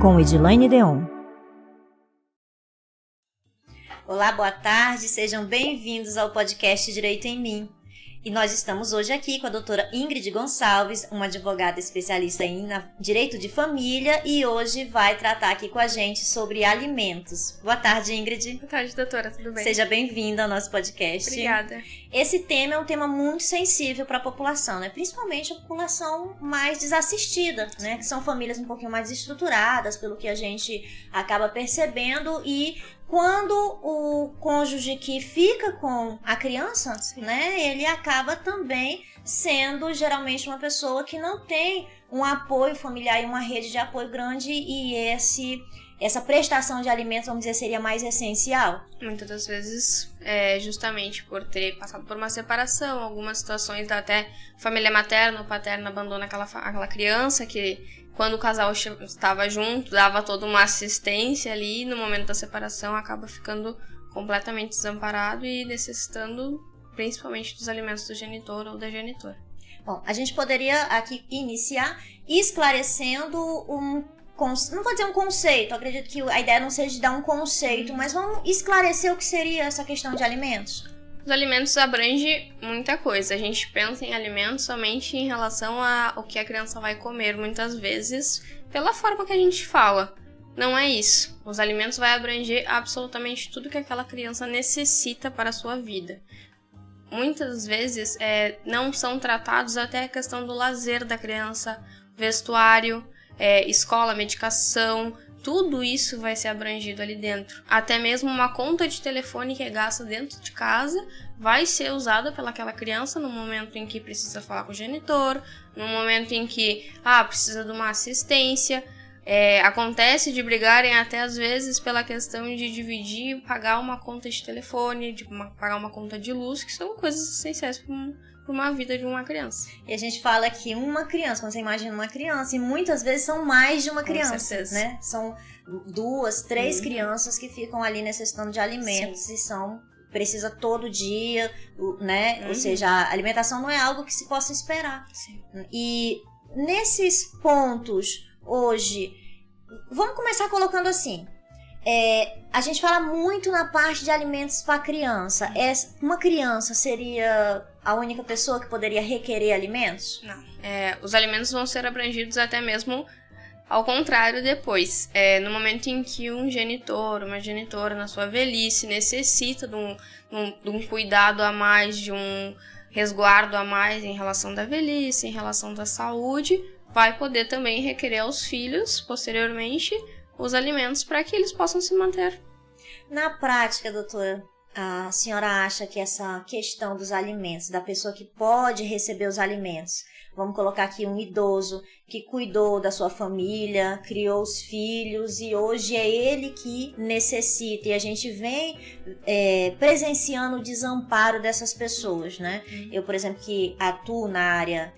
com Edilaine Deon. Olá, boa tarde, sejam bem-vindos ao podcast Direito em Mim. E nós estamos hoje aqui com a doutora Ingrid Gonçalves, uma advogada especialista em direito de família, e hoje vai tratar aqui com a gente sobre alimentos. Boa tarde, Ingrid. Boa tarde, doutora, tudo bem? Seja bem-vinda ao nosso podcast. Obrigada. Esse tema é um tema muito sensível para a população, né? Principalmente a população mais desassistida, né? Que são famílias um pouquinho mais estruturadas, pelo que a gente acaba percebendo, e quando o cônjuge que fica com a criança, né, ele acaba também sendo geralmente uma pessoa que não tem um apoio familiar e uma rede de apoio grande, e essa prestação de alimentos, vamos dizer, seria mais essencial. Muitas das vezes, justamente por ter passado por uma separação, algumas situações até família materna ou paterna abandona aquela criança que, quando o casal estava junto, dava toda uma assistência ali, e no momento da separação acaba ficando completamente desamparado e necessitando principalmente dos alimentos do genitor ou da genitora. Bom, a gente poderia aqui iniciar esclarecendo não vou dizer um conceito, acredito que a ideia não seja de dar um conceito, mas vamos esclarecer o que seria essa questão de alimentos. Os alimentos abrangem muita coisa. A gente pensa em alimentos somente em relação ao que a criança vai comer, muitas vezes, pela forma que a gente fala. Não é isso. Os alimentos vão abranger absolutamente tudo que aquela criança necessita para a sua vida. Muitas vezes não são tratados até a questão do lazer da criança, vestuário, escola, medicação. Tudo isso vai ser abrangido ali dentro. Até mesmo uma conta de telefone que é gasta dentro de casa vai ser usada pelaquela criança no momento em que precisa falar com o genitor, no momento em que precisa de uma assistência. Acontece de brigarem até às vezes pela questão de dividir, pagar uma conta de telefone, de pagar uma conta de luz, que são coisas essenciais para uma vida de uma criança. E a gente fala que uma criança, quando você imagina uma criança, e muitas vezes são mais de uma criança, né? São 2, 3 crianças que ficam ali necessitando de alimentos. Sim. E precisa todo dia, né? Ou seja, a alimentação não é algo que se possa esperar. Sim. E nesses pontos, hoje, vamos começar colocando assim. A gente fala muito na parte de alimentos para criança. Uma criança seria a única pessoa que poderia requerer alimentos? Não. Os alimentos vão ser abrangidos até mesmo ao contrário depois. No momento em que um genitor, uma genitora na sua velhice necessita de um cuidado a mais, de um resguardo a mais em relação da velhice, em relação da saúde, vai poder também requerer aos filhos, posteriormente, os alimentos para que eles possam se manter. Na prática, doutora, a senhora acha que essa questão dos alimentos, da pessoa que pode receber os alimentos, vamos colocar aqui um idoso que cuidou da sua família, criou os filhos e hoje é ele que necessita, e a gente vem presenciando o desamparo dessas pessoas, né? Eu, por exemplo, que atuo na área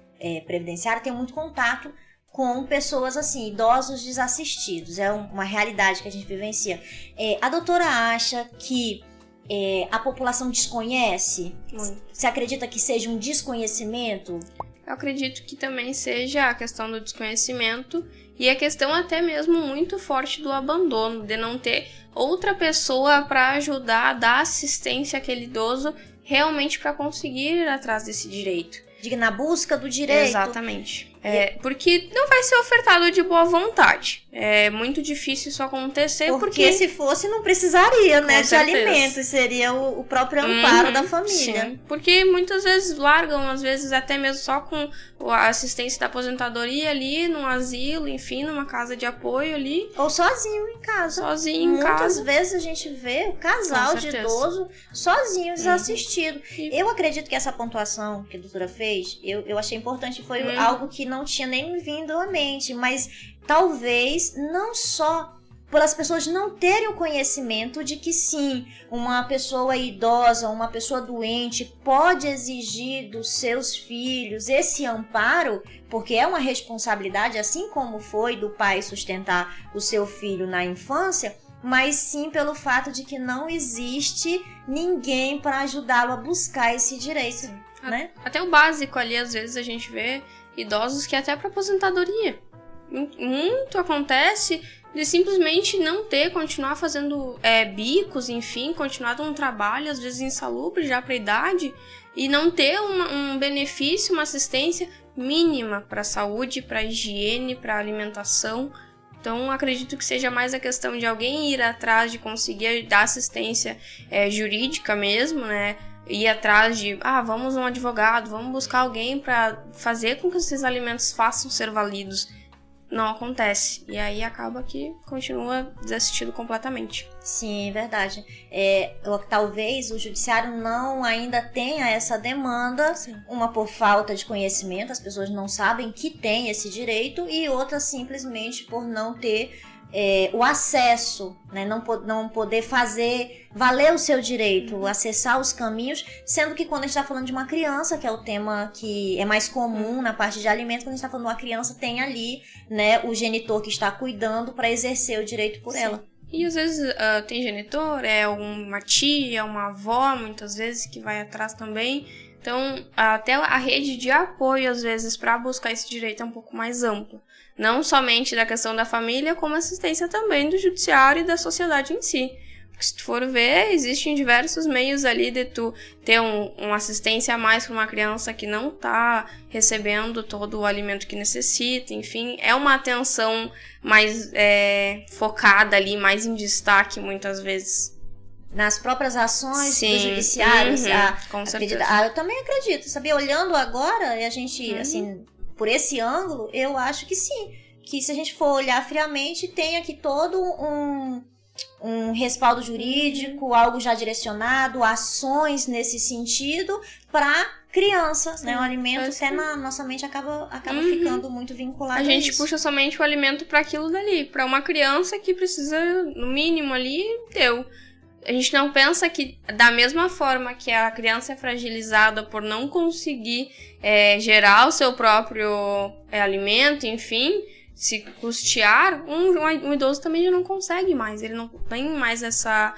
previdenciária, tenho muito contato com pessoas assim, idosos desassistidos. É uma realidade que a gente vivencia. A doutora acha que a população desconhece? Você acredita que seja um desconhecimento? Eu acredito que também seja a questão do desconhecimento e a questão até mesmo muito forte do abandono, de não ter outra pessoa para ajudar a dar assistência àquele idoso realmente para conseguir ir atrás desse direito. Na busca do direito. Exatamente. Porque não vai ser ofertado de boa vontade. É muito difícil isso acontecer. Porque se fosse, não precisaria, né, de alimentos. Seria o próprio amparo da família. Sim. Porque muitas vezes largam, às vezes até mesmo só com a assistência da aposentadoria ali, num asilo, enfim, numa casa de apoio ali. Ou sozinho em casa. Muitas vezes a gente vê o casal de idoso sozinho, desassistido. Eu acredito que essa pontuação que a doutora fez, eu achei importante, foi algo que não tinha nem me vindo à mente, mas talvez não só pelas pessoas não terem o conhecimento de que sim, uma pessoa idosa, uma pessoa doente pode exigir dos seus filhos esse amparo, porque é uma responsabilidade, assim como foi do pai sustentar o seu filho na infância, mas sim pelo fato de que não existe ninguém para ajudá-lo a buscar esse direito, né? Até o básico ali, às vezes a gente vê idosos que até para aposentadoria. Muito acontece de simplesmente não ter, continuar fazendo bicos, enfim, continuar dando um trabalho, às vezes insalubre já para a idade, e não ter um benefício, uma assistência mínima para a saúde, para a higiene, para a alimentação. Então, acredito que seja mais a questão de alguém ir atrás de conseguir dar assistência jurídica mesmo, né? Ir atrás de, vamos um advogado, vamos buscar alguém para fazer com que esses alimentos façam ser validos. Não acontece. E aí acaba que continua desassistido completamente. Sim, verdade. Talvez o judiciário não ainda tenha essa demanda, sim. Uma por falta de conhecimento, as pessoas não sabem que tem esse direito, e outra simplesmente por não ter o acesso, né? Não poder fazer valer o seu direito, acessar os caminhos, sendo que quando a gente está falando de uma criança, que é o tema que é mais comum na parte de alimentos, quando a gente está falando de uma criança, tem ali, né, o genitor que está cuidando para exercer o direito por ela. E às vezes tem genitor, uma tia, uma avó, muitas vezes, que vai atrás também. Então, até a rede de apoio, às vezes, para buscar esse direito é um pouco mais ampla. Não somente da questão da família, como assistência também do judiciário e da sociedade em si. Porque se tu for ver, existem diversos meios ali de tu ter uma assistência a mais para uma criança que não está recebendo todo o alimento que necessita. Enfim, é uma atenção mais focada ali, mais em destaque muitas vezes. Nas próprias ações, sim, do judiciário. Com certeza. Eu também acredito, sabia? Olhando agora, a gente, assim, por esse ângulo, eu acho que sim. Que se a gente for olhar friamente, tem aqui todo um respaldo jurídico, algo já direcionado, ações nesse sentido para crianças, né? O alimento até na nossa mente acaba ficando muito vinculado a isso. A gente puxa somente o alimento para aquilo dali, para uma criança que precisa, no mínimo ali, deu. A gente não pensa que, da mesma forma que a criança é fragilizada por não conseguir gerar o seu próprio alimento, enfim, se custear, um idoso também já não consegue mais. Ele não tem mais essa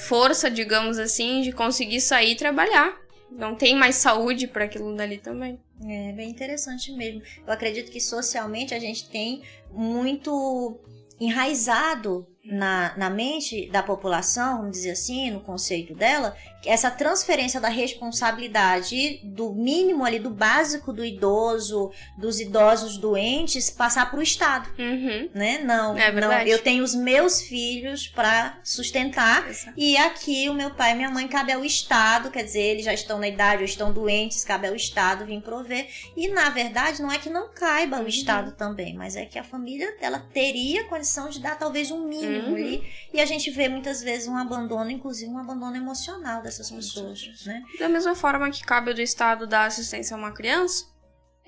força, digamos assim, de conseguir sair e trabalhar. Não tem mais saúde para aquilo dali também. É bem interessante mesmo. Eu acredito que socialmente a gente tem muito enraizado na mente da população, vamos dizer assim, no conceito dela, essa transferência da responsabilidade do mínimo ali, do básico do idoso, dos idosos doentes, passar para o Estado, né? Não, eu tenho os meus filhos para sustentar. Exato. E aqui o meu pai e minha mãe cabe ao Estado, quer dizer, eles já estão na idade ou estão doentes, cabe ao Estado vir prover. E na verdade não é que não caiba ao Estado também, mas é que a família ela teria condição de dar talvez um mínimo ali, e a gente vê muitas vezes um abandono, inclusive um abandono emocional dessas pessoas, né? Da mesma forma que cabe do Estado dar assistência a uma criança,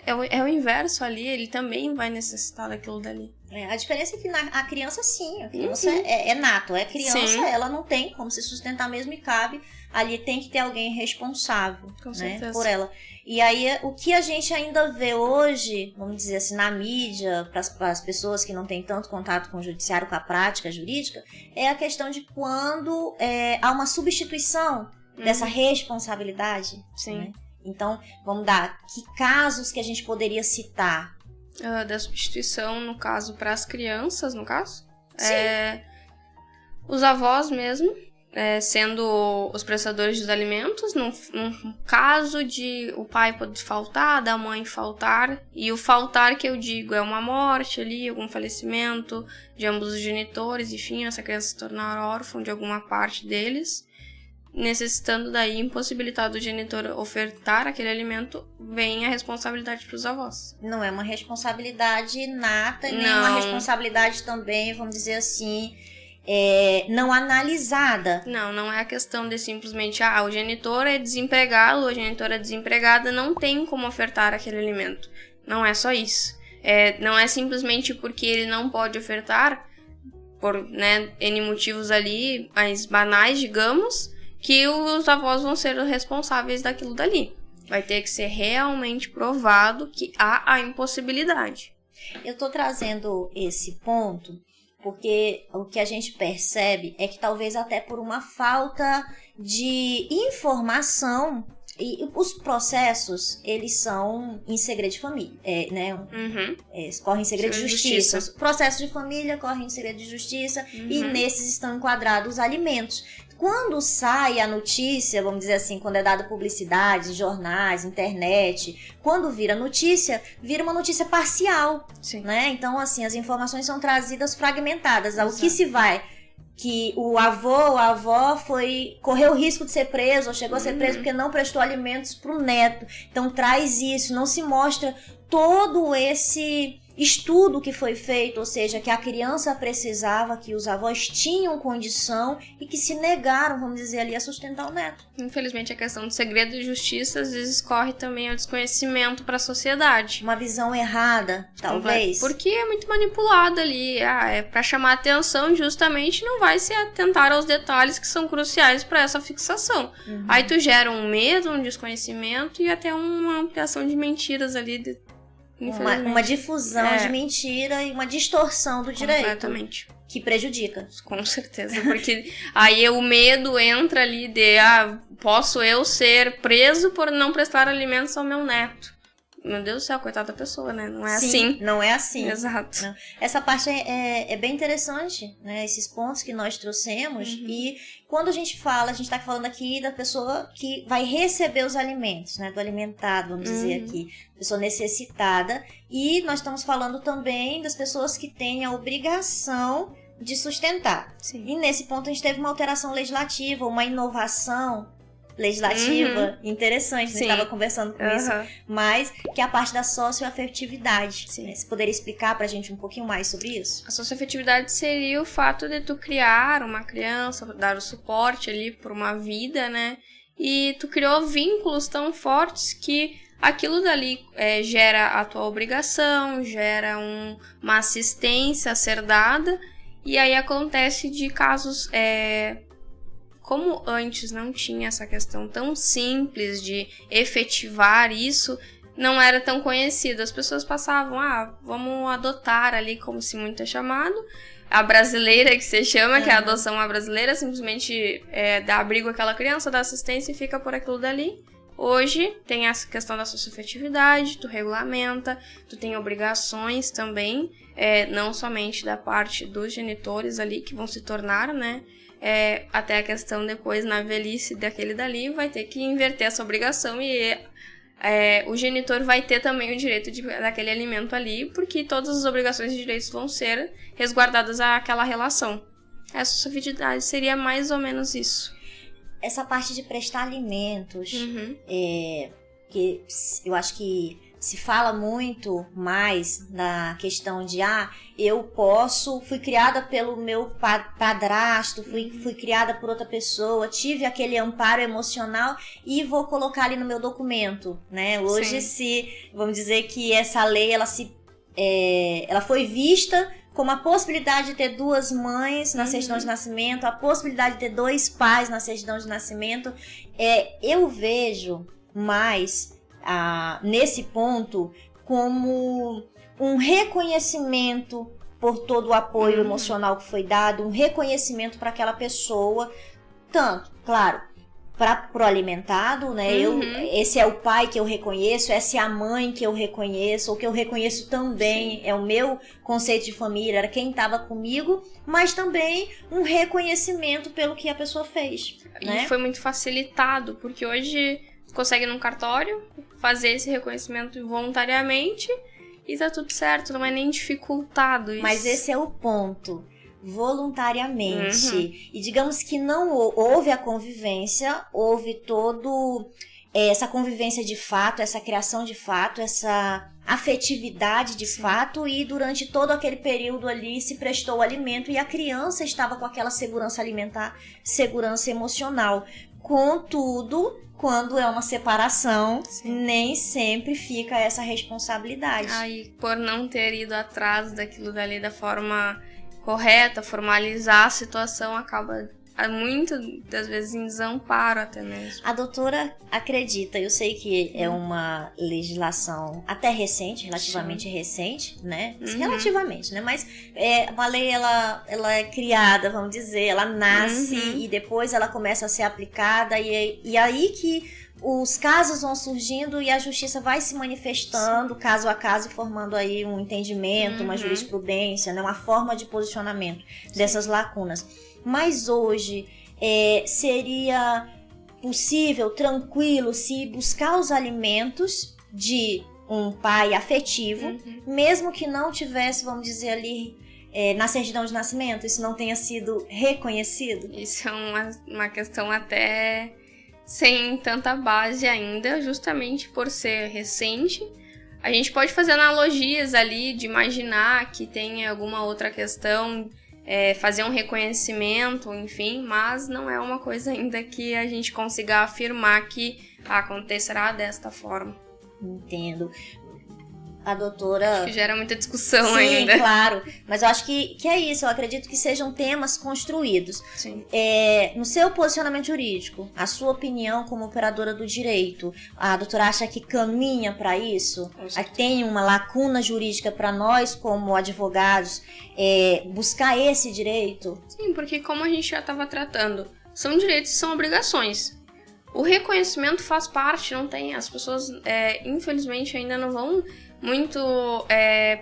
é o inverso ali, ele também vai necessitar daquilo dali. A diferença é que a criança sim, a criança é nato, criança, sim. Ela não tem como se sustentar mesmo e cabe, ali tem que ter alguém responsável, né, por ela. E aí, o que a gente ainda vê hoje, vamos dizer assim, na mídia, para as pessoas que não têm tanto contato com o judiciário, com a prática jurídica, é a questão de quando há uma substituição dessa responsabilidade. Sim. Né? Então, vamos dar, que casos que a gente poderia citar? Da substituição, no caso, para as crianças, no caso? Sim. Os avós mesmo. Sendo os prestadores dos alimentos, num caso de o pai pode faltar, da mãe faltar, e o faltar que eu digo é uma morte ali, algum falecimento de ambos os genitores, enfim, essa criança se tornar órfã de alguma parte deles, necessitando daí, impossibilitado o genitor ofertar aquele alimento, vem a responsabilidade para os avós. Não é uma responsabilidade inata, nem uma responsabilidade também, vamos dizer assim, não analisada. Não é a questão de simplesmente, o genitor é desempregado, ou a genitora é desempregada, não tem como ofertar aquele alimento. Não é só isso. Não é simplesmente porque ele não pode ofertar, por N motivos ali, mais banais, digamos, que os avós vão ser os responsáveis daquilo dali. Vai ter que ser realmente provado que há a impossibilidade. Eu estou trazendo esse ponto porque o que a gente percebe é que talvez até por uma falta de informação, E os processos, eles são em segredo de família, né? Correm em segredo de justiça. Os processos de família correm em segredo de justiça e nesses estão enquadrados os alimentos. Quando sai a notícia, vamos dizer assim, quando é dada publicidade, jornais, internet, quando vira notícia, vira uma notícia parcial, né? Então, assim, as informações são trazidas fragmentadas. O que se vai... que o avô ou a avó correu o risco de ser preso ou chegou a ser preso porque não prestou alimentos para o neto. Então traz isso, não se mostra todo esse estudo que foi feito, ou seja, que a criança precisava, que os avós tinham condição e que se negaram, vamos dizer ali, a sustentar o neto. Infelizmente, a questão do segredo de justiça às vezes corre também ao desconhecimento para a sociedade. Uma visão errada, talvez. Porque é muito manipulado ali. É para chamar atenção, justamente não vai se atentar aos detalhes que são cruciais para essa fixação. Aí tu gera um medo, um desconhecimento e até uma ampliação de mentiras ali. Uma difusão de mentira e uma distorção do direito. Completamente. Que prejudica. Com certeza, porque aí o medo entra ali de, posso eu ser preso por não prestar alimentos ao meu neto. Meu Deus do céu, coitada da pessoa, né? Não é assim. Não é assim. Exato. Não. Essa parte é bem interessante, né? Esses pontos que nós trouxemos. E quando a gente está falando aqui da pessoa que vai receber os alimentos, né? Do alimentado, vamos dizer aqui. Pessoa necessitada. E nós estamos falando também das pessoas que têm a obrigação de sustentar. Sim. E nesse ponto a gente teve uma alteração legislativa, uma inovação legislativa interessante, a gente estava conversando com isso, mas que é a parte da socioafetividade. Você poderia explicar pra gente um pouquinho mais sobre isso? A socioafetividade seria o fato de tu criar uma criança, dar o suporte ali por uma vida, né? E tu criou vínculos tão fortes que aquilo dali gera a tua obrigação, gera uma assistência a ser dada, e aí acontece de casos... Como antes não tinha essa questão tão simples de efetivar isso, não era tão conhecido. As pessoas passavam, vamos adotar ali, como se muito é chamado. A brasileira que se chama, que é a adoção à brasileira, simplesmente dá abrigo àquela criança, dá assistência e fica por aquilo dali. Hoje tem essa questão da socioafetividade, tu regulamenta, tu tem obrigações também, não somente da parte dos genitores ali que vão se tornar, né? Até a questão depois na velhice daquele dali vai ter que inverter essa obrigação e o genitor vai ter também o direito daquele alimento ali, porque todas as obrigações e direitos vão ser resguardadas àquela relação. A socioafetividade seria mais ou menos isso. Essa parte de prestar alimentos, que eu acho que se fala muito mais na questão de fui criada pelo meu padrasto, fui criada por outra pessoa, tive aquele amparo emocional e vou colocar ali no meu documento, né? Hoje, vamos dizer que essa lei, ela foi vista como a possibilidade de ter 2 mães na certidão de nascimento, a possibilidade de ter 2 pais na certidão de nascimento. Eu vejo mais nesse ponto como um reconhecimento por todo o apoio emocional que foi dado, um reconhecimento para aquela pessoa, tanto, claro, pro alimentado, né? Esse é o pai que eu reconheço, essa é a mãe que eu reconheço, ou que eu reconheço também, é o meu conceito de família, era quem estava comigo, mas também um reconhecimento pelo que a pessoa fez. Né? E foi muito facilitado, porque hoje consegue num cartório fazer esse reconhecimento voluntariamente e tá tudo certo, não é nem dificultado isso. Mas esse é o ponto. Voluntariamente. E digamos que não houve a convivência, houve essa convivência de fato, essa criação de fato, essa afetividade de fato, e durante todo aquele período ali se prestou o alimento e a criança estava com aquela segurança alimentar, segurança emocional. Contudo, quando é uma separação, nem sempre fica essa responsabilidade. Aí, por não ter ido atrás daquilo dali da forma correta, formalizar a situação, acaba muitas das vezes em desamparo até mesmo. A doutora acredita, eu sei que é uma legislação até recente, relativamente recente, né? Relativamente, né? Mas uma lei, ela é criada, vamos dizer, ela nasce e depois ela começa a ser aplicada e aí que os casos vão surgindo e a justiça vai se manifestando caso a caso, formando aí um entendimento, uma jurisprudência, né? Uma forma de posicionamento dessas lacunas. Mas hoje seria possível, tranquilo, se buscar os alimentos de um pai afetivo, mesmo que não tivesse, vamos dizer ali, na certidão de nascimento, isso não tenha sido reconhecido? Isso é uma questão até sem tanta base ainda, justamente por ser recente. A gente pode fazer analogias ali de imaginar que tem alguma outra questão, fazer um reconhecimento, enfim, mas não é uma coisa ainda que a gente consiga afirmar que acontecerá desta forma. Entendo. A doutora... Acho que gera muita discussão Sim, ainda. claro. Mas eu acho que é isso. Eu acredito que sejam temas construídos. Sim. No seu posicionamento jurídico, a sua opinião como operadora do direito, a doutora acha que caminha para isso? Tem uma lacuna jurídica para nós, como advogados, buscar esse direito? Sim, porque como a gente já estava tratando, são direitos e são obrigações. O reconhecimento faz parte, não tem... As pessoas, infelizmente, ainda não vão muito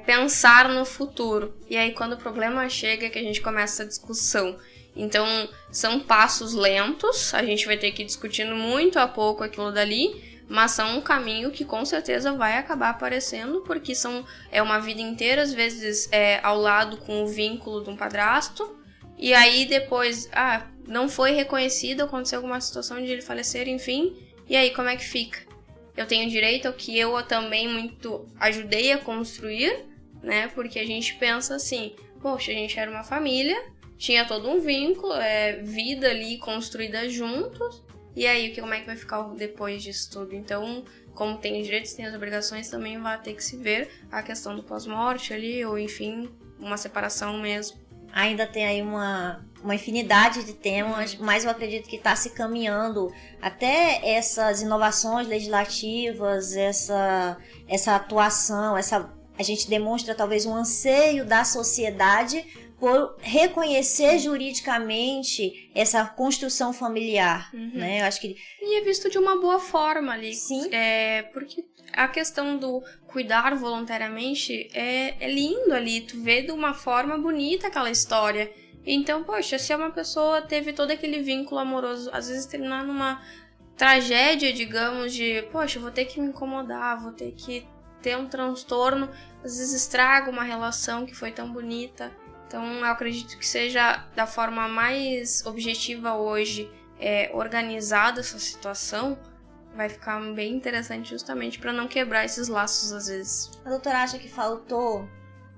pensar no futuro. E aí, quando o problema chega, é que a gente começa a discussão. Então, são passos lentos, a gente vai ter que ir discutindo muito a pouco aquilo dali, mas são um caminho que com certeza vai acabar aparecendo, porque é uma vida inteira, às vezes, ao lado com o vínculo de um padrasto. E aí, depois, não foi reconhecido, aconteceu alguma situação de ele falecer, enfim. E aí, como é que fica? Eu tenho direito ao que eu também muito ajudei a construir, né? Porque a gente pensa assim, poxa, a gente era uma família, tinha todo um vínculo, vida ali construída juntos, e aí como é que vai ficar depois disso tudo? Então, como tem direitos, tem as obrigações, também vai ter que se ver a questão do pós-morte ali, ou enfim, uma separação mesmo. Ainda tem aí uma infinidade de temas, mas eu acredito que está se caminhando até essas inovações legislativas, essa atuação, a gente demonstra talvez um anseio da sociedade por reconhecer juridicamente essa construção familiar, né? Eu acho que... E é visto de uma boa forma ali. Sim. Porque a questão do cuidar voluntariamente é lindo ali, tu vê de uma forma bonita aquela história. Então, poxa, se uma pessoa teve todo aquele vínculo amoroso, às vezes terminar numa tragédia, digamos, de, poxa, vou ter que me incomodar, vou ter que ter um transtorno, às vezes estraga uma relação que foi tão bonita. Então, eu acredito que seja da forma mais objetiva hoje, organizada essa situação, vai ficar bem interessante justamente para não quebrar esses laços às vezes. A doutora acha que faltou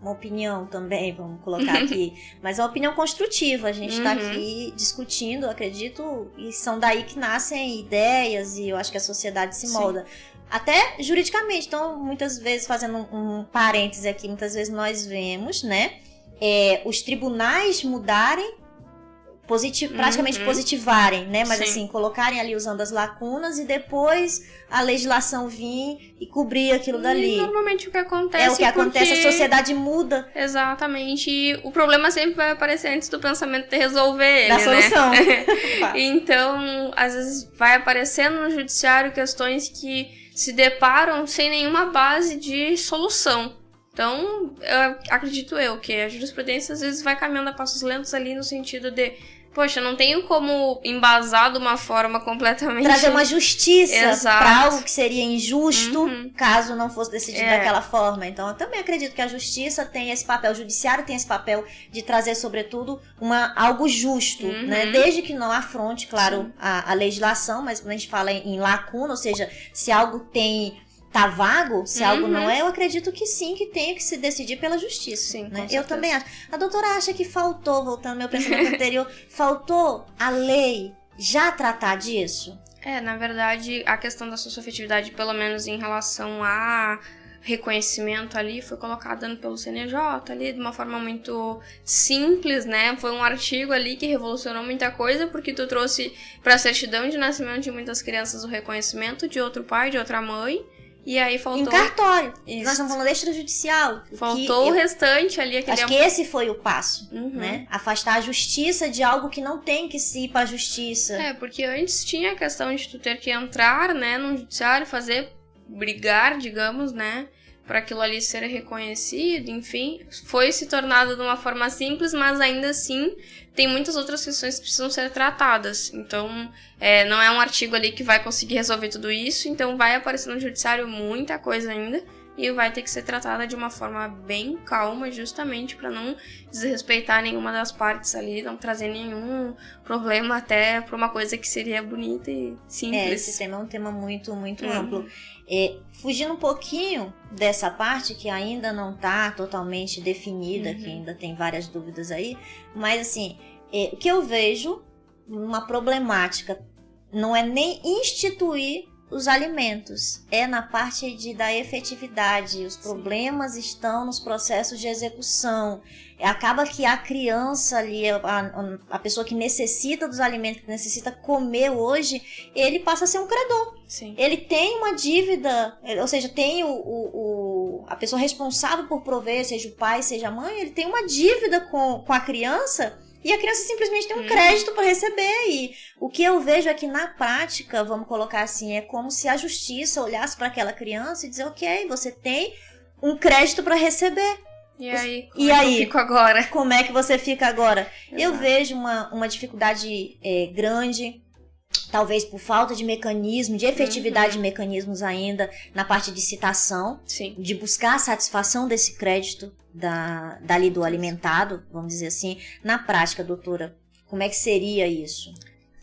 uma opinião também, vamos colocar aqui, mas uma opinião construtiva. A gente está aqui discutindo, acredito, e são daí que nascem ideias e eu acho que a sociedade se molda. Até juridicamente. Então, muitas vezes, fazendo um parêntese aqui, muitas vezes nós vemos, né, os tribunais mudarem, praticamente positivarem, né? Mas assim, colocarem ali usando as lacunas e depois a legislação vir e cobrir aquilo dali. E normalmente o que acontece é o que acontece, a sociedade muda. Exatamente. E o problema sempre vai aparecer antes do pensamento de resolver ele, da solução. Né? Então, às vezes vai aparecendo no judiciário questões que se deparam sem nenhuma base de solução. Então, acredito que a jurisprudência às vezes vai caminhando a passos lentos ali no sentido de, poxa, não tenho como embasar de uma forma completamente... Trazer uma justiça para algo que seria injusto caso não fosse decidido daquela forma. Então, eu também acredito que a justiça tem esse papel, o judiciário tem esse papel de trazer, sobretudo, algo justo, né? Desde que não afronte, claro, a legislação, mas quando a gente fala em lacuna, ou seja, se algo tá vago, se algo não eu acredito que sim, que tem que se decidir pela justiça. Sim, né? Eu também acho. A doutora acha que faltou, voltando ao meu pensamento anterior, faltou a lei já tratar disso? Na verdade, a questão da socioafetividade, pelo menos em relação a reconhecimento ali foi colocado pelo CNJ ali de uma forma muito simples, né? Foi um artigo ali que revolucionou muita coisa, porque tu trouxe para a certidão de nascimento de muitas crianças o reconhecimento de outro pai, de outra mãe, e aí faltou... Em cartório. Isso. Nós estamos falando extrajudicial. Faltou o restante ali. Acho que esse foi o passo, né? Afastar a justiça de algo que não tem que se ir para a justiça. Porque antes tinha a questão de tu ter que entrar, né, no judiciário, brigar, digamos, né, para aquilo ali ser reconhecido, enfim, foi se tornado de uma forma simples, mas ainda assim tem muitas outras questões que precisam ser tratadas. Então, não é um artigo ali que vai conseguir resolver tudo isso, então vai aparecer no judiciário muita coisa ainda e vai ter que ser tratada de uma forma bem calma, justamente para não desrespeitar nenhuma das partes ali, não trazer nenhum problema até para uma coisa que seria bonita e simples. Esse tema é um tema muito, muito amplo. Fugindo um pouquinho dessa parte que ainda não está totalmente definida, que ainda tem várias dúvidas aí, mas assim, o que eu vejo, uma problemática, não é nem instituir os alimentos, é na parte da efetividade. Os problemas estão nos processos de execução. Acaba que a criança ali, a pessoa que necessita dos alimentos, que necessita comer hoje, ele passa a ser um credor. Sim. Ele tem uma dívida, ou seja, tem a pessoa responsável por prover, seja o pai, seja a mãe, ele tem uma dívida com a criança. E a criança simplesmente tem um crédito para receber. E o que eu vejo é que na prática, vamos colocar assim, é como se a justiça olhasse para aquela criança e dizer, ok, você tem um crédito para receber. E aí, como é que eu fico agora? Como é que você fica agora? Exato. Eu vejo uma dificuldade grande, talvez por falta de mecanismo, de efetividade de mecanismos ainda, na parte de citação, de buscar a satisfação desse crédito dali do alimentado, vamos dizer assim. Na prática, doutora, como é que seria isso?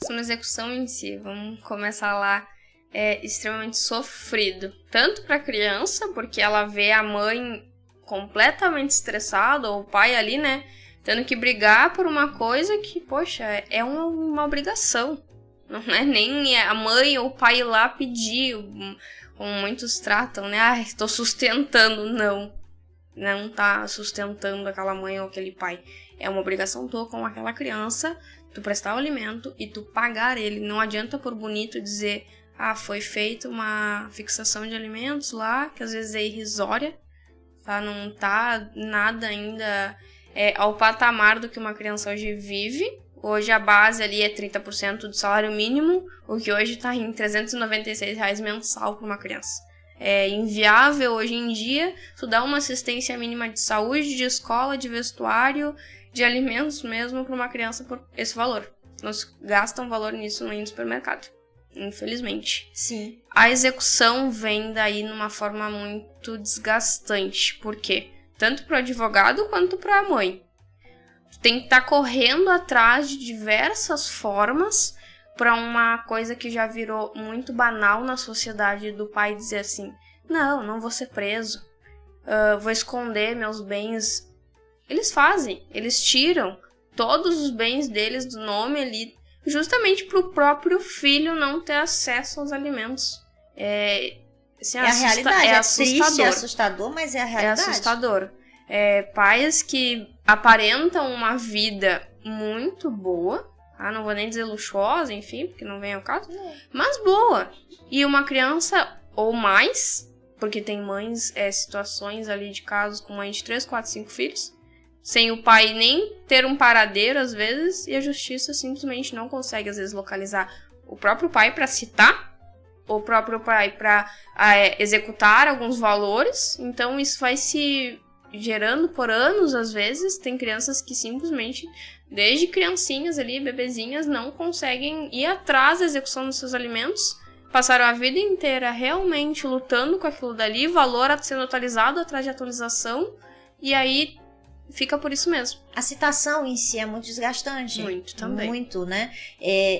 Na execução em si, vamos começar lá, é extremamente sofrido. Tanto para a criança, porque ela vê a mãe completamente estressada, ou o pai ali, né, tendo que brigar por uma coisa que, poxa, é uma obrigação. Não é nem a mãe ou o pai ir lá pedir, como muitos tratam, né? Estou sustentando. Não tá sustentando aquela mãe ou aquele pai. É uma obrigação tua com aquela criança, tu prestar o alimento e tu pagar ele. Não adianta por bonito dizer, foi feita uma fixação de alimentos lá, que às vezes é irrisória, tá? Não tá nada ainda ao patamar do que uma criança hoje vive. Hoje a base ali é 30% do salário mínimo, o que hoje está em R$396 mensal para uma criança. É inviável hoje em dia tu dar uma assistência mínima de saúde, de escola, de vestuário, de alimentos mesmo para uma criança por esse valor. Nós gastamos valor nisso no supermercado, infelizmente. Sim. A execução vem daí numa forma muito desgastante. Por quê? Tanto para o advogado quanto para a mãe. Tem que estar correndo atrás de diversas formas para uma coisa que já virou muito banal na sociedade, do pai dizer assim, não vou ser preso, vou esconder meus bens. Eles fazem, eles tiram todos os bens deles do nome ali, justamente para o próprio filho não ter acesso aos alimentos. Assim, a realidade, é triste, é assustador, mas é a realidade. É assustador. Pais que aparentam uma vida muito boa, não vou nem dizer luxuosa, enfim, porque não vem ao caso, mas boa. E uma criança ou mais, porque tem mães, situações ali de casos com mãe de 3, 4, 5 filhos, sem o pai nem ter um paradeiro às vezes, e a justiça simplesmente não consegue às vezes localizar o próprio pai para citar, o próprio pai para executar alguns valores. Então isso vai se gerando por anos, às vezes. Tem crianças que simplesmente, desde criancinhas ali, bebezinhas, não conseguem ir atrás da execução dos seus alimentos, passaram a vida inteira realmente lutando com aquilo dali, valor sendo atualizado atrás de atualização, e aí fica por isso mesmo. A citação em si é muito desgastante. Muito também. Muito, né?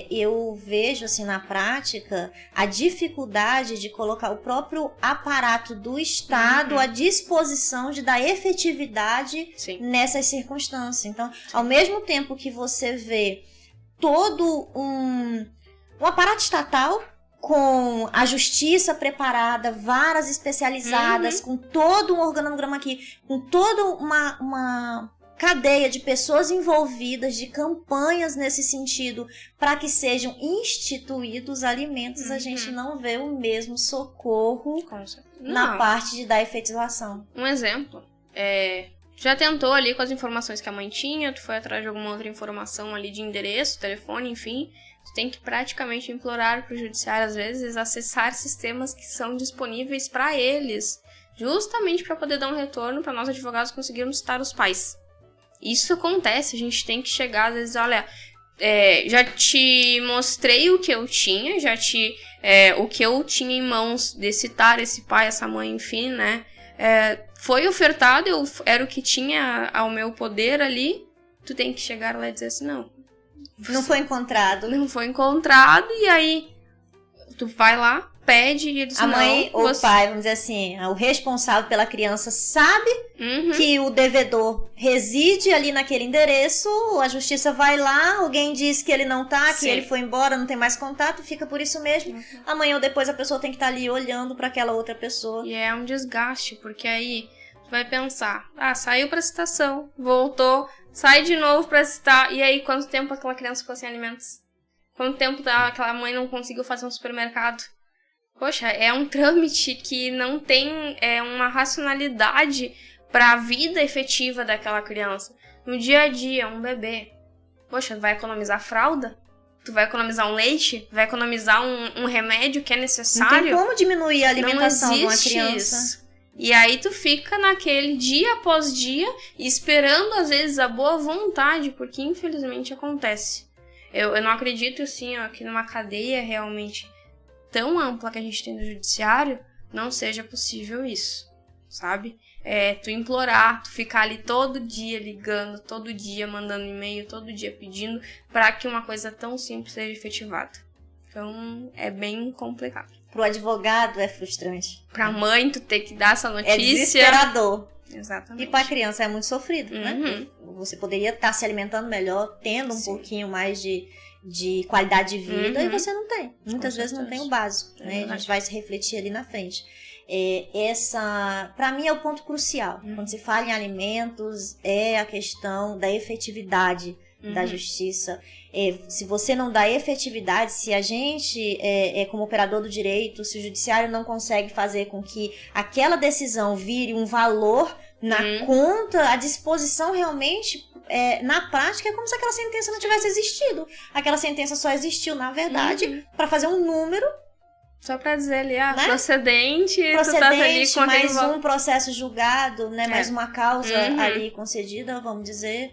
Eu vejo, assim, na prática, a dificuldade de colocar o próprio aparato do Estado à disposição de dar efetividade nessas circunstâncias. Então, ao mesmo tempo que você vê todo um aparato estatal com a justiça preparada, varas especializadas, com todo um organograma aqui, com toda uma cadeia de pessoas envolvidas, de campanhas nesse sentido, para que sejam instituídos alimentos, a gente não vê o mesmo socorro na parte da efetivação. Um exemplo, já tentou ali com as informações que a mãe tinha, tu foi atrás de alguma outra informação ali de endereço, telefone, enfim, tu tem que praticamente implorar pro judiciário, às vezes, acessar sistemas que são disponíveis para eles, justamente para poder dar um retorno para nós advogados conseguirmos citar os pais. Isso acontece, a gente tem que chegar, às vezes, olha, já te mostrei o que eu tinha, o que eu tinha em mãos de citar esse pai, essa mãe, enfim, né? Foi ofertado, era o que tinha ao meu poder ali, tu tem que chegar lá e dizer assim, não foi encontrado. Não foi encontrado, e aí tu vai lá, pede e diz, a mãe ou o pai, vamos dizer assim, o responsável pela criança sabe que o devedor reside ali naquele endereço, a justiça vai lá, alguém diz que ele não tá, que ele foi embora, não tem mais contato, fica por isso mesmo. Amanhã ou depois a pessoa tem que estar ali olhando para aquela outra pessoa. E é um desgaste, porque aí tu vai pensar, saiu pra citação, voltou, sai de novo pra citar, e aí quanto tempo aquela criança ficou sem alimentos? Quanto tempo aquela mãe não conseguiu fazer um supermercado? Poxa, é um trâmite que não tem uma racionalidade para a vida efetiva daquela criança. No dia a dia, um bebê. Poxa, vai economizar fralda? Tu vai economizar um leite? Vai economizar um remédio que é necessário? Não tem como diminuir a alimentação de uma criança. Isso. E aí tu fica naquele dia após dia, esperando às vezes a boa vontade, porque infelizmente acontece. Eu não acredito assim, que numa cadeia realmente tão ampla que a gente tem no judiciário, não seja possível isso, sabe? Tu implorar, tu ficar ali todo dia ligando, todo dia mandando e-mail, todo dia pedindo para que uma coisa tão simples seja efetivada. Então, é bem complicado. Pro advogado é frustrante. Pra mãe, tu ter que dar essa notícia. É desesperador. Exatamente. E pra criança é muito sofrido, né? Você poderia estar se alimentando melhor, tendo um pouquinho mais de qualidade de vida, e você não tem. Muitas vezes não tem o básico, né? A gente vai se refletir ali na frente. Pra mim é o ponto crucial. Quando se fala em alimentos, é a questão da efetividade da justiça. Se você não dá efetividade, se a gente, como operador do direito, se o judiciário não consegue fazer com que aquela decisão vire um valor na conta, a disposição realmente, na prática, é como se aquela sentença não tivesse existido. Aquela sentença só existiu, na verdade, para fazer um número. Só pra dizer ali, né? Procedente, tu tá ali com mais um processo julgado, né? Mais uma causa ali concedida, vamos dizer,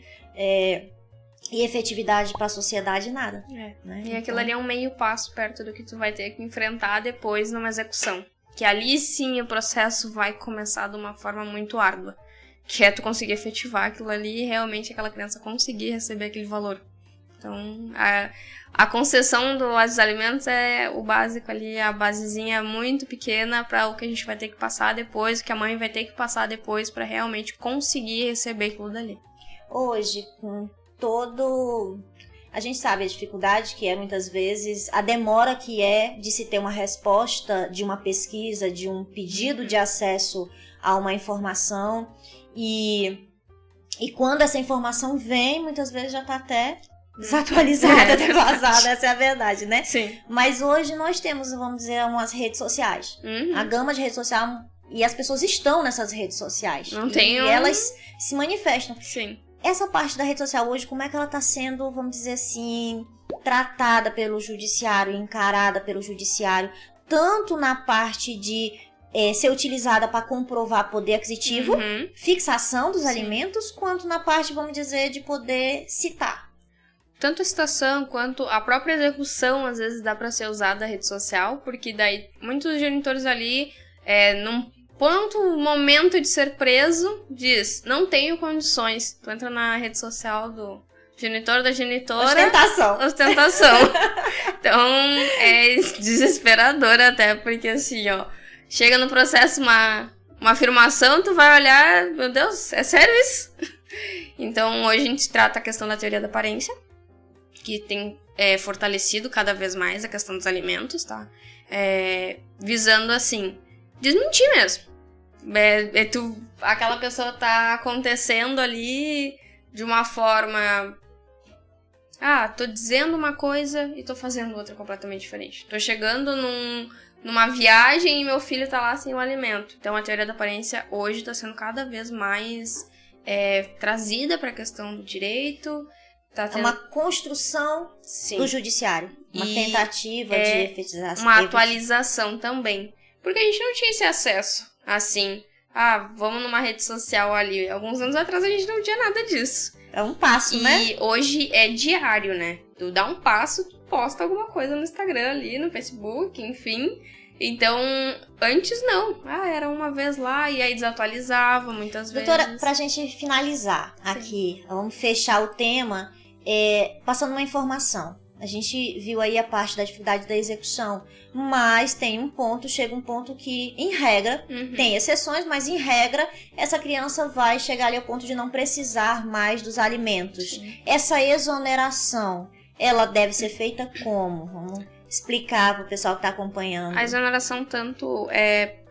e efetividade para a sociedade, nada. Né? E aquilo ali é um meio passo perto do que tu vai ter que enfrentar depois numa execução. Que ali sim o processo vai começar de uma forma muito árdua. Que é tu conseguir efetivar aquilo ali e realmente aquela criança conseguir receber aquele valor. Então, a concessão dos alimentos é o básico ali, a basezinha muito pequena para o que a gente vai ter que passar depois, o que a mãe vai ter que passar depois para realmente conseguir receber aquilo dali. Hoje, com a gente sabe a dificuldade que é muitas vezes, a demora que é de se ter uma resposta de uma pesquisa, de um pedido de acesso a uma informação, e quando essa informação vem, muitas vezes já está até desatualizada, defasada, essa é a verdade, né? Sim. Mas hoje nós temos, vamos dizer, umas redes sociais. A gama de redes sociais, e as pessoas estão nessas redes sociais. E elas se manifestam. Sim. Essa parte da rede social hoje, como é que ela está sendo, vamos dizer assim, tratada pelo judiciário, encarada pelo judiciário, tanto na parte de ser utilizada para comprovar poder aquisitivo, fixação dos alimentos, quanto na parte, vamos dizer, de poder citar. Tanto a citação quanto a própria execução, às vezes, dá para ser usada a rede social, porque daí muitos genitores ali, num momento de ser preso, diz, não tenho condições. Tu entra na rede social do genitor da genitora. Ostentação. Então, é desesperador até, porque assim, chega no processo uma afirmação, tu vai olhar, meu Deus, é sério isso? Então, hoje a gente trata a questão da teoria da aparência, que tem fortalecido cada vez mais a questão dos alimentos, tá? Visando, assim, desmentir mesmo. Aquela pessoa tá acontecendo ali de uma forma... tô dizendo uma coisa e tô fazendo outra completamente diferente. Tô chegando numa viagem e meu filho tá lá sem o alimento. Então a teoria da aparência hoje tá sendo cada vez mais trazida pra questão do direito. É uma construção do judiciário. Uma tentativa de efetização. Uma atualização também. Porque a gente não tinha esse acesso, assim, vamos numa rede social ali. Alguns anos atrás a gente não tinha nada disso. É um passo, né? E hoje é diário, né? Tu dá um passo, tu posta alguma coisa no Instagram ali, no Facebook, enfim. Então, antes não. Era uma vez lá e aí desatualizava muitas vezes. Doutora, pra gente finalizar aqui, vamos fechar o tema passando uma informação. A gente viu aí a parte da dificuldade da execução, mas chega um ponto que, em regra, tem exceções, mas em regra, essa criança vai chegar ali ao ponto de não precisar mais dos alimentos. Sim. Essa exoneração, ela deve ser feita como? Vamos explicar para o pessoal que está acompanhando. A exoneração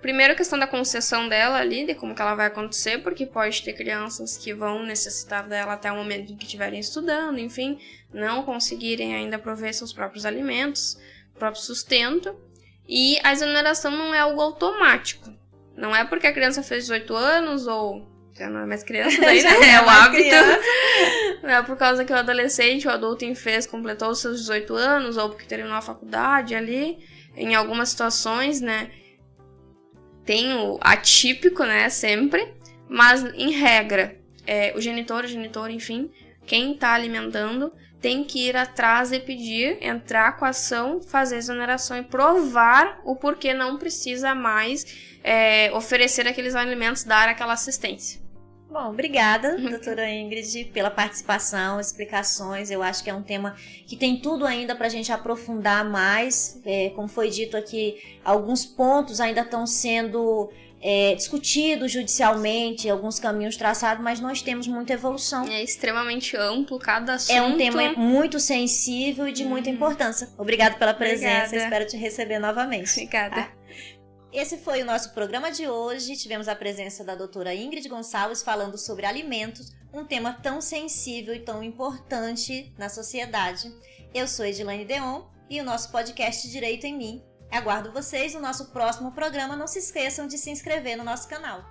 primeiro a questão da concessão dela ali, de como que ela vai acontecer, porque pode ter crianças que vão necessitar dela até o momento em que estiverem estudando, enfim, não conseguirem ainda prover seus próprios alimentos, próprio sustento. E a exoneração não é algo automático. Não é porque a criança fez 18 anos ou já não é mais criança, daí, né? É o hábito. Não é por causa que o adolescente, o adulto completou os seus 18 anos ou porque terminou a faculdade ali. Em algumas situações, né? Tem o atípico, né, sempre, mas em regra, o genitor, enfim, quem está alimentando tem que ir atrás e pedir, entrar com a ação, fazer exoneração e provar o porquê não precisa mais oferecer aqueles alimentos, dar aquela assistência. Bom, obrigada, doutora Ingrid, pela participação, explicações. Eu acho que é um tema que tem tudo ainda para a gente aprofundar mais. Como foi dito aqui, alguns pontos ainda estão sendo discutidos judicialmente, alguns caminhos traçados, mas nós temos muita evolução. É extremamente amplo cada assunto. É um tema muito sensível e de muita importância. Obrigada pela presença, obrigada. Espero te receber novamente. Obrigada. Esse foi o nosso programa de hoje. Tivemos a presença da doutora Ingrid Gonçalves falando sobre alimentos, um tema tão sensível e tão importante na sociedade. Eu sou Edilane Deon e o nosso podcast Direito em Mim. Aguardo vocês no nosso próximo programa. Não se esqueçam de se inscrever no nosso canal.